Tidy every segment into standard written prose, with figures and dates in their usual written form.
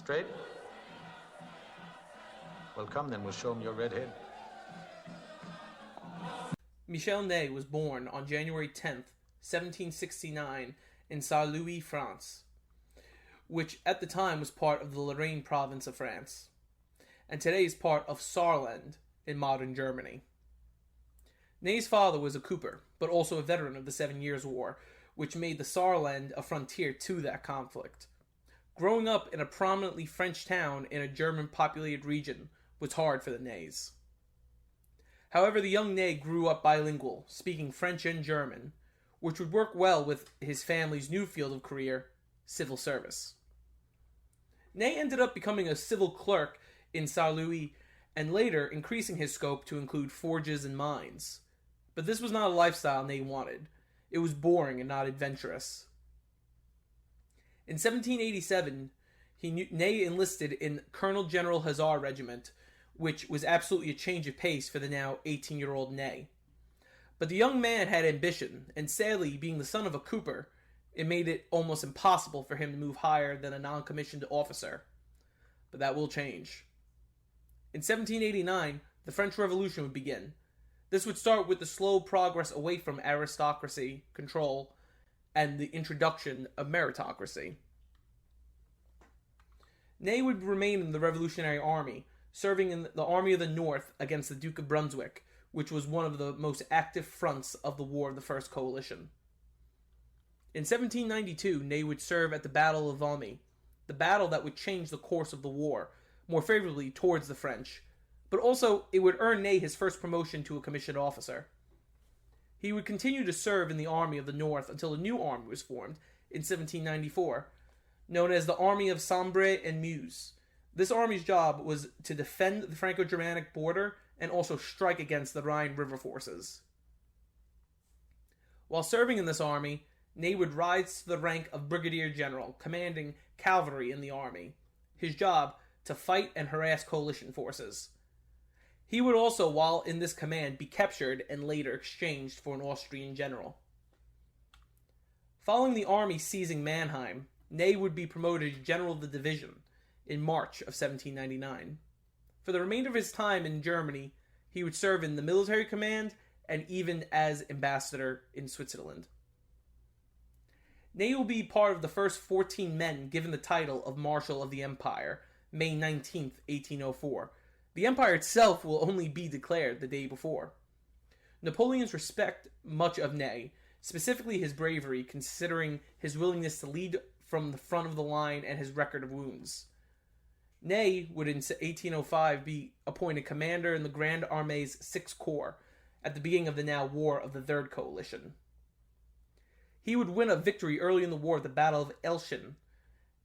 Straight? Well, come then, we'll show him your red head. Michel Ney was born on January 10th, 1769 in Saint-Louis, France, which at the time was part of the Lorraine province of France, and today is part of Saarland in modern Germany. Ney's father was a cooper, but also a veteran of the 7 Years' War, which made the Saarland a frontier to that conflict. Growing up in a prominently French town in a German-populated region was hard for the Neys. However, the young Ney grew up bilingual, speaking French and German, which would work well with his family's new field of career, civil service. Ney ended up becoming a civil clerk in Saint-Louis and later increasing his scope to include forges and mines. But this was not a lifestyle Ney wanted. It was boring and not adventurous. In 1787, Ney enlisted in Colonel General Hussar Regiment, which was absolutely a change of pace for the now 18-year-old Ney. But the young man had ambition, and sadly, being the son of a cooper, it made it almost impossible for him to move higher than a non-commissioned officer. But that will change. In 1789, the French Revolution would begin. This would start with the slow progress away from aristocracy control and the introduction of meritocracy. Ney would remain in the Revolutionary Army, serving in the Army of the North against the Duke of Brunswick, which was one of the most active fronts of the War of the First Coalition. In 1792, Ney would serve at the Battle of Valmy, the battle that would change the course of the war, more favorably towards the French, but also it would earn Ney his first promotion to a commissioned officer. He would continue to serve in the Army of the North until a new army was formed in 1794, known as the Army of Sambre and Meuse. This army's job was to defend the Franco-Germanic border and also strike against the Rhine River forces. While serving in this army, Ney would rise to the rank of brigadier general, commanding cavalry in the army. His job, to fight and harass coalition forces. He would also, while in this command, be captured and later exchanged for an Austrian general. Following the army seizing Mannheim, Ney would be promoted to general of the division in March of 1799. For the remainder of his time in Germany, he would serve in the military command and even as ambassador in Switzerland. Ney will be part of the first 14 men given the title of Marshal of the Empire, May 19, 1804. The empire itself will only be declared the day before. Napoleon's respect much of Ney, specifically his bravery, considering his willingness to lead from the front of the line and his record of wounds. Ney would in 1805 be appointed commander in the Grand Armée's 6th Corps at the beginning of the now War of the Third Coalition. He would win a victory early in the war at the Battle of Elchin,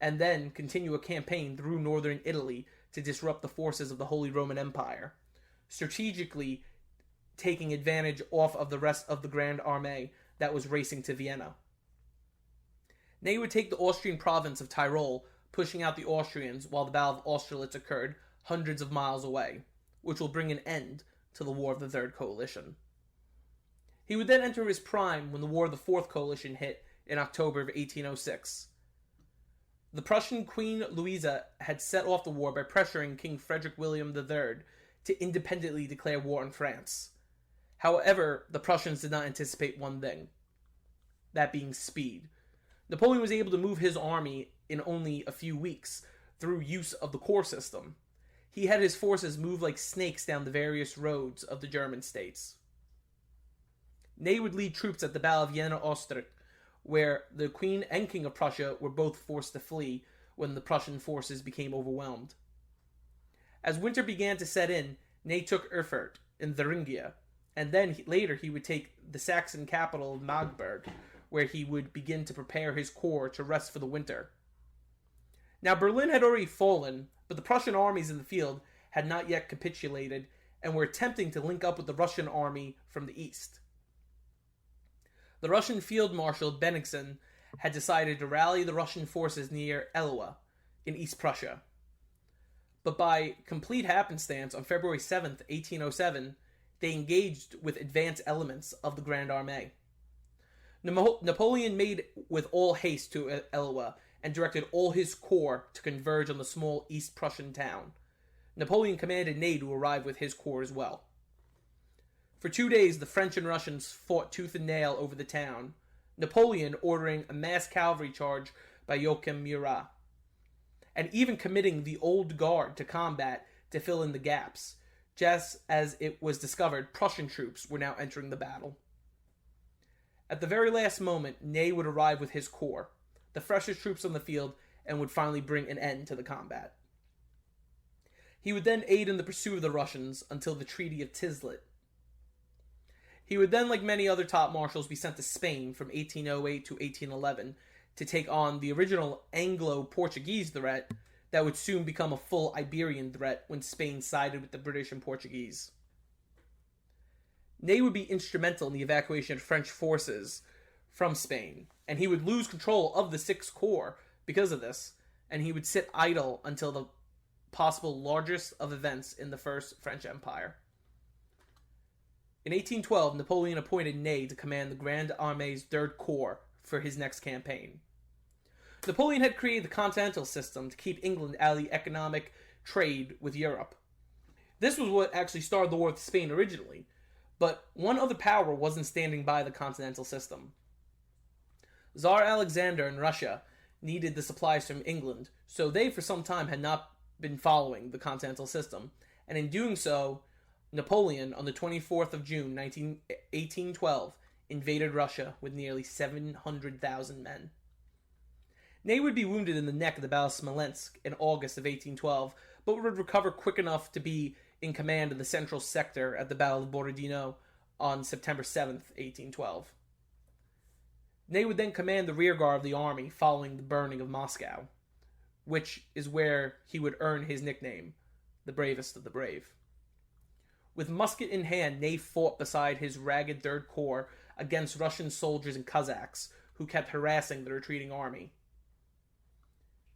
and then continue a campaign through northern Italy to disrupt the forces of the Holy Roman Empire, strategically taking advantage off of the rest of the Grand Armée that was racing to Vienna. Ney would take the Austrian province of Tyrol, pushing out the Austrians while the Battle of Austerlitz occurred hundreds of miles away, which will bring an end to the War of the Third Coalition. He would then enter his prime when the War of the Fourth Coalition hit in October of 1806. The Prussian Queen Louisa had set off the war by pressuring King Frederick William III to independently declare war on France. However, the Prussians did not anticipate one thing, that being speed. Napoleon was able to move his army in only a few weeks through use of the corps system. He had his forces move like snakes down the various roads of the German states. Ney would lead troops at the Battle of Jena-Ostrach, where the Queen and King of Prussia were both forced to flee when the Prussian forces became overwhelmed. As winter began to set in, Ney took Erfurt in Thuringia, and then later he would take the Saxon capital of Magdeburg, where he would begin to prepare his corps to rest for the winter. Now Berlin had already fallen, but the Prussian armies in the field had not yet capitulated and were attempting to link up with the Russian army from the east. The Russian Field Marshal Bennigsen had decided to rally the Russian forces near Eloa in East Prussia. But by complete happenstance, on February 7th, 1807, they engaged with advanced elements of the Grand Armée. Napoleon made with all haste to Eloa and directed all his corps to converge on the small East Prussian town. Napoleon commanded Ney to arrive with his corps as well. For 2 days, the French and Russians fought tooth and nail over the town, Napoleon ordering a mass cavalry charge by Joachim Murat, and even committing the Old Guard to combat to fill in the gaps, just as it was discovered Prussian troops were now entering the battle. At the very last moment, Ney would arrive with his corps, the freshest troops on the field, and would finally bring an end to the combat. He would then aid in the pursuit of the Russians until the Treaty of Tislet. He would then, like many other top marshals, be sent to Spain from 1808 to 1811 to take on the original Anglo-Portuguese threat that would soon become a full Iberian threat when Spain sided with the British and Portuguese. Ney would be instrumental in the evacuation of French forces from Spain, and he would lose control of the Sixth Corps because of this, and he would sit idle until the possible largest of events in the First French Empire. In 1812, Napoleon appointed Ney to command the Grande Armée's Third Corps for his next campaign. Napoleon had created the Continental System to keep England out of the economic trade with Europe. This was what actually started the war with Spain originally, but one other power wasn't standing by the Continental System. Tsar Alexander in Russia needed the supplies from England, so they for some time had not been following the Continental System, and in doing so, Napoleon, on the 24th of June, 1812, invaded Russia with nearly 700,000 men. Ney would be wounded in the neck at the Battle of Smolensk in August of 1812, but would recover quick enough to be in command of the central sector at the Battle of Borodino on September 7th, 1812. Ney would then command the rearguard of the army following the burning of Moscow, which is where he would earn his nickname, the bravest of the brave. With musket in hand, Ney fought beside his ragged Third Corps against Russian soldiers and Cossacks who kept harassing the retreating army.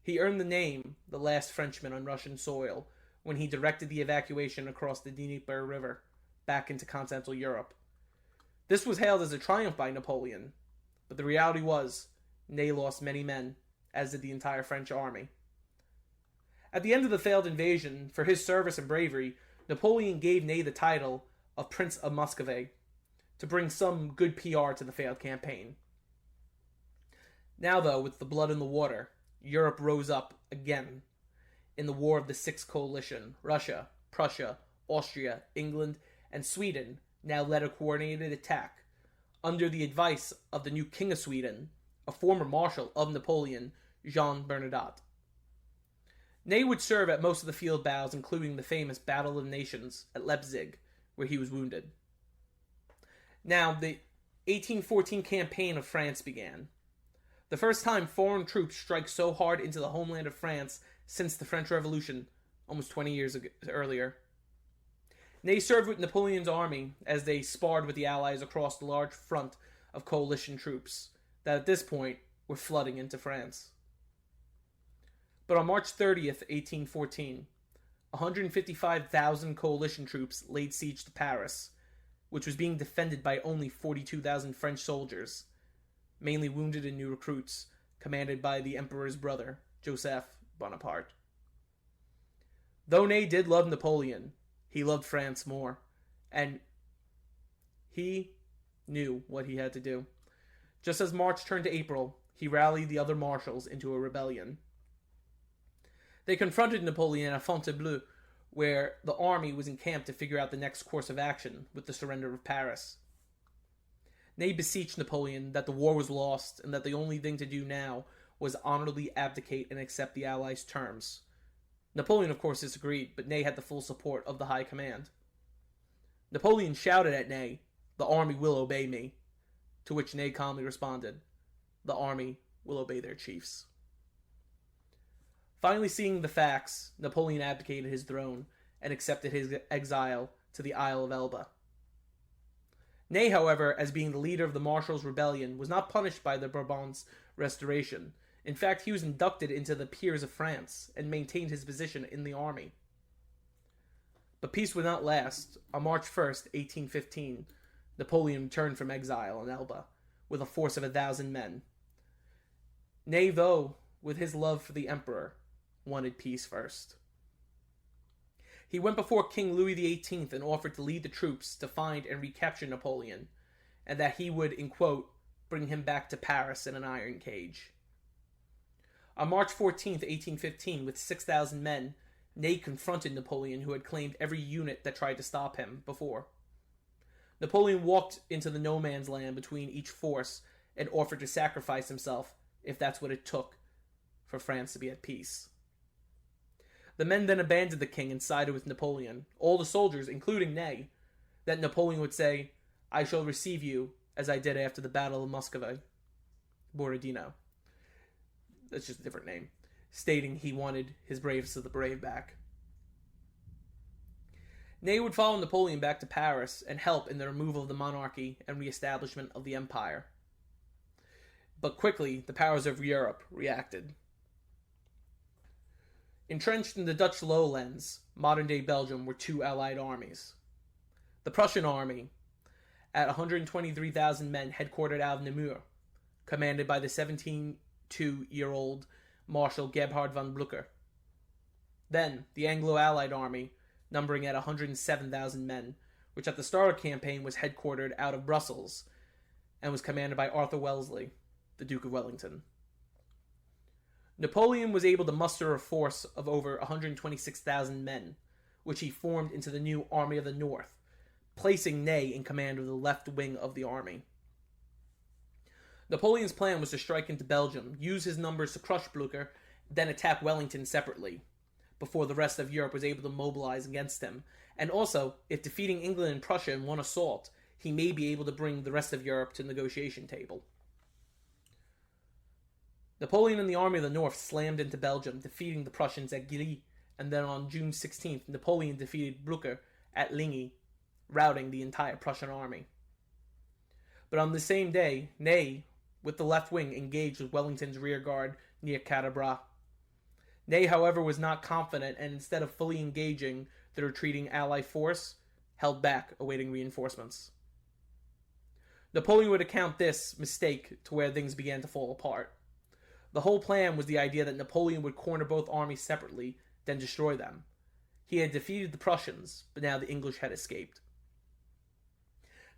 He earned the name, the last Frenchman on Russian soil, when he directed the evacuation across the Dnieper River back into continental Europe. This was hailed as a triumph by Napoleon, but the reality was, Ney lost many men, as did the entire French army. At the end of the failed invasion, for his service and bravery, Napoleon gave Ney the title of Prince of Muscovy to bring some good PR to the failed campaign. Now, though, with the blood in the water, Europe rose up again in the War of the Sixth Coalition. Russia, Prussia, Austria, England, and Sweden now led a coordinated attack under the advice of the new King of Sweden, a former Marshal of Napoleon, Jean Bernadotte. Ney would serve at most of the field battles, including the famous Battle of the Nations at Leipzig, where he was wounded. Now, the 1814 campaign of France began. The first time foreign troops strike so hard into the homeland of France since the French Revolution, almost 20 years earlier. Ney served with Napoleon's army as they sparred with the Allies across the large front of coalition troops that at this point were flooding into France. But on March 30th, 1814, 155,000 coalition troops laid siege to Paris, which was being defended by only 42,000 French soldiers, mainly wounded and new recruits, commanded by the Emperor's brother, Joseph Bonaparte. Though Ney did love Napoleon, he loved France more, and he knew what he had to do. Just as March turned to April, he rallied the other marshals into a rebellion. They confronted Napoleon at Fontainebleau, where the army was encamped to figure out the next course of action with the surrender of Paris. Ney beseeched Napoleon that the war was lost and that the only thing to do now was honorably abdicate and accept the Allies' terms. Napoleon, of course, disagreed, but Ney had the full support of the high command. Napoleon shouted at Ney, "The army will obey me," to which Ney calmly responded, "The army will obey their chiefs." Finally seeing the facts, Napoleon abdicated his throne and accepted his exile to the Isle of Elba. Ney, however, as being the leader of the Marshals' rebellion, was not punished by the Bourbons' restoration. In fact, he was inducted into the peers of France and maintained his position in the army. But peace would not last. On March 1st, 1815, Napoleon returned from exile on Elba with a force of 1,000 men. Ney, though, with his love for the emperor, wanted peace first. He went before King Louis XVIII and offered to lead the troops to find and recapture Napoleon, and that he would, in quote, bring him back to Paris in an iron cage. On March 14, 1815, with 6,000 men, Ney confronted Napoleon, who had claimed every unit that tried to stop him before. Napoleon walked into the no man's land between each force and offered to sacrifice himself, if that's what it took, for France to be at peace. The men then abandoned the king and sided with Napoleon, all the soldiers, including Ney, that Napoleon would say, "I shall receive you as I did after the Battle of Muscovy," Borodino. That's just a different name, stating he wanted his bravest of the brave back. Ney would follow Napoleon back to Paris and help in the removal of the monarchy and re-establishment of the empire. But quickly, the powers of Europe reacted. Entrenched in the Dutch lowlands, modern-day Belgium, were two allied armies. The Prussian army, at 123,000 men headquartered out of Namur, commanded by the 17-year-old Marshal Gebhard von Blücher. Then, the Anglo-Allied army, numbering at 107,000 men, which at the start of the campaign was headquartered out of Brussels, and was commanded by Arthur Wellesley, the Duke of Wellington. Napoleon was able to muster a force of over 126,000 men, which he formed into the new Army of the North, placing Ney in command of the left wing of the army. Napoleon's plan was to strike into Belgium, use his numbers to crush Blücher, then attack Wellington separately, before the rest of Europe was able to mobilize against him. And also, if defeating England and Prussia in one assault, he may be able to bring the rest of Europe to the negotiation table. Napoleon and the Army of the North slammed into Belgium, defeating the Prussians at Gilly, and then on June 16th, Napoleon defeated Blücher at Ligny, routing the entire Prussian army. But on the same day, Ney, with the left wing, engaged with Wellington's rear guard near Cadabras. Ney, however, was not confident, and instead of fully engaging the retreating Allied force, held back, awaiting reinforcements. Napoleon would account this mistake to where things began to fall apart. The whole plan was the idea that Napoleon would corner both armies separately, then destroy them. He had defeated the Prussians, but now the English had escaped.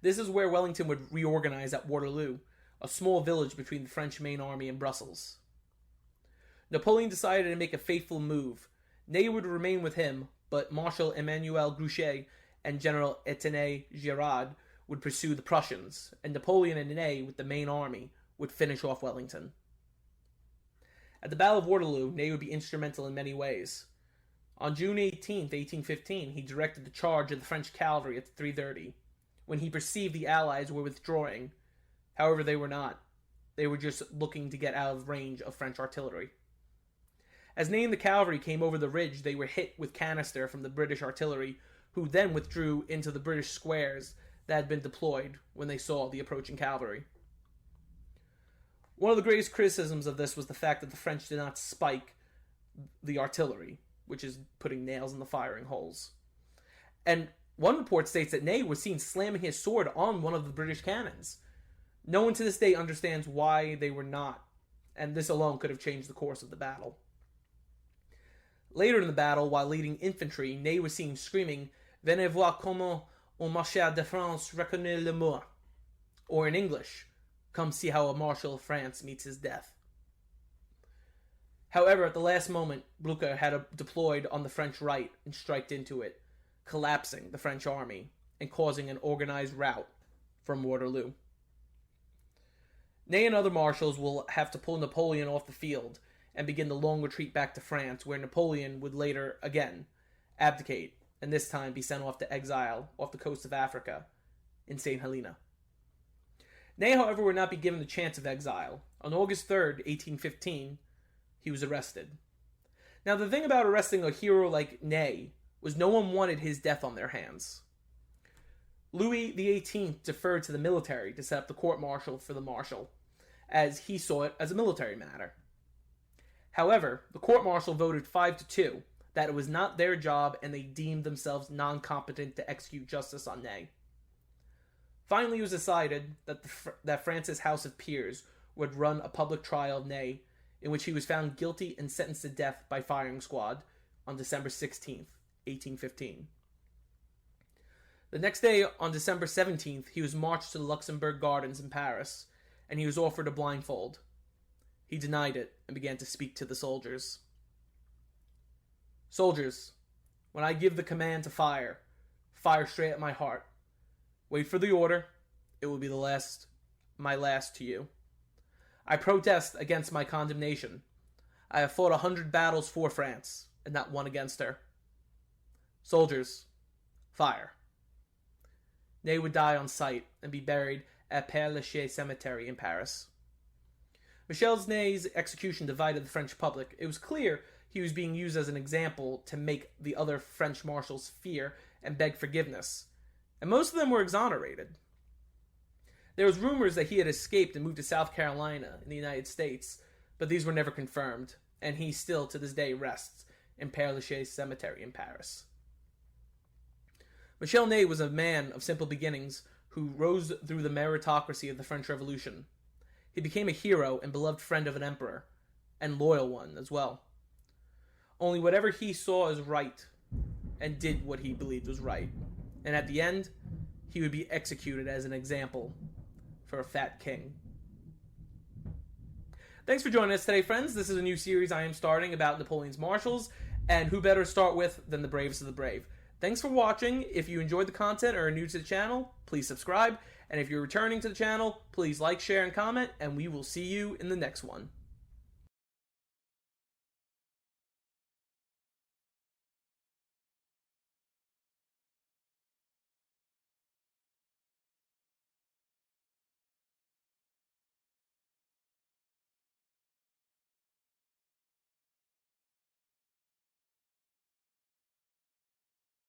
This is where Wellington would reorganize at Waterloo, a small village between the French main army and Brussels. Napoleon decided to make a fateful move. Ney would remain with him, but Marshal Emmanuel Grouchy and General Etienne Giraud would pursue the Prussians, and Napoleon and Ney, with the main army, would finish off Wellington. At the Battle of Waterloo, Ney would be instrumental in many ways. On June 18, 1815, he directed the charge of the French cavalry at 3:30, when he perceived the Allies were withdrawing. However, they were not. They were just looking to get out of range of French artillery. As Ney and the cavalry came over the ridge, they were hit with canister from the British artillery, who then withdrew into the British squares that had been deployed when they saw the approaching cavalry. One of the greatest criticisms of this was the fact that the French did not spike the artillery, which is putting nails in the firing holes. And one report states that Ney was seen slamming his sword on one of the British cannons. No one to this day understands why they were not, and this alone could have changed the course of the battle. Later in the battle, while leading infantry, Ney was seen screaming, "Venez voir comment un Marshal de France reconnaît le mort," or in English, "Come see how a Marshal of France meets his death." However, at the last moment, Blücher had deployed on the French right and striked into it, collapsing the French army and causing an organized rout from Waterloo. Ney and other marshals will have to pull Napoleon off the field and begin the long retreat back to France, where Napoleon would later, again, abdicate, and this time be sent off to exile off the coast of Africa in St. Helena. Ney, however, would not be given the chance of exile. On August 3rd, 1815, he was arrested. Now, the thing about arresting a hero like Ney was no one wanted his death on their hands. Louis XVIII deferred to the military to set up the court-martial for the marshal, as he saw it as a military matter. However, the court-martial voted 5-2 that it was not their job and they deemed themselves non-competent to execute justice on Ney. Finally, it was decided that France's House of Peers would run a public trial of Ney in which he was found guilty and sentenced to death by firing squad on December 16th, 1815. The next day, on December 17th, he was marched to the Luxembourg Gardens in Paris, and he was offered a blindfold. He denied it and began to speak to the soldiers. "Soldiers, when I give the command to fire, fire straight at my heart. Wait for the order. It will be my last to you. I protest against my condemnation. I have fought 100 battles for France, and not one against her. Soldiers, fire." Ney would die on sight and be buried at Père Lachaise Cemetery in Paris. Michel Ney's execution divided the French public. It was clear he was being used as an example to make the other French marshals fear and beg forgiveness, and most of them were exonerated. There was rumors that he had escaped and moved to South Carolina in the United States, but these were never confirmed, and he still to this day rests in Père Lachaise Cemetery in Paris. Michel Ney was a man of simple beginnings who rose through the meritocracy of the French Revolution. He became a hero and beloved friend of an emperor, and loyal one as well. Only whatever he saw as right, and did what he believed was right. And at the end, he would be executed as an example for a fat king. Thanks for joining us today, friends. This is a new series I am starting about Napoleon's marshals, and who better to start with than the bravest of the brave. Thanks for watching. If you enjoyed the content or are new to the channel, please subscribe. And if you're returning to the channel, please like, share, and comment, and we will see you in the next one.